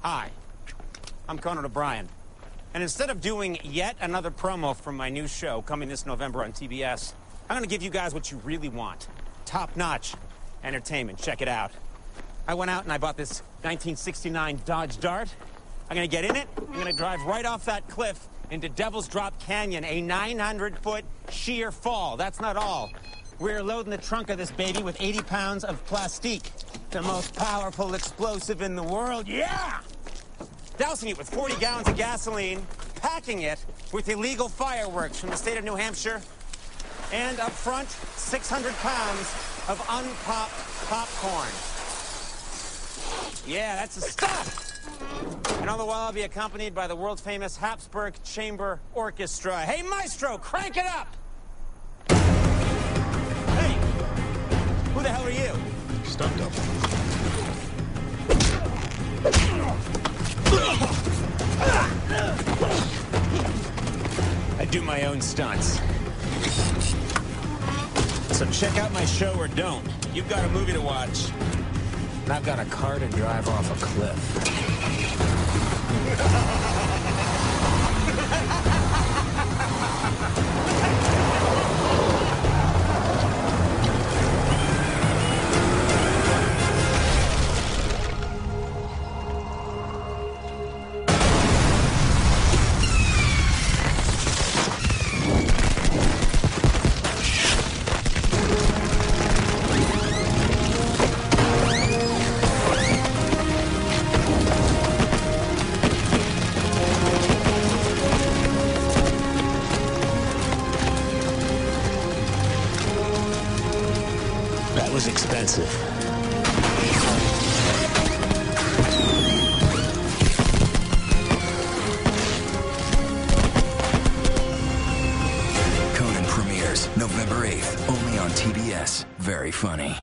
Hi, I'm Conan O'Brien. And instead of doing yet another promo from my new show coming this November on TBS, I'm gonna give you guys what you really want. Top-notch entertainment. Check it out. I went out and I bought this 1969 Dodge Dart. I'm gonna get in it. I'm gonna drive right off that cliff into Devil's Drop Canyon, a 900-foot sheer fall. That's not all. We're loading the trunk of this baby with 80 pounds of plastique, the most powerful explosive in the world. Yeah! Dousing it with 40 gallons of gasoline, packing it with illegal fireworks from the state of New Hampshire, and up front, 600 pounds of unpopped popcorn. Yeah, that's the stuff! And all the while, I'll be accompanied by the world-famous Habsburg Chamber Orchestra. Hey, maestro, crank it up! Hey, who the hell are you? Stunt double. I do my own stunts. So check out my show or don't. You've got a movie to watch, and I've got a car to drive off a cliff. That was expensive. Conan premieres November 8th, only on TBS. Very funny.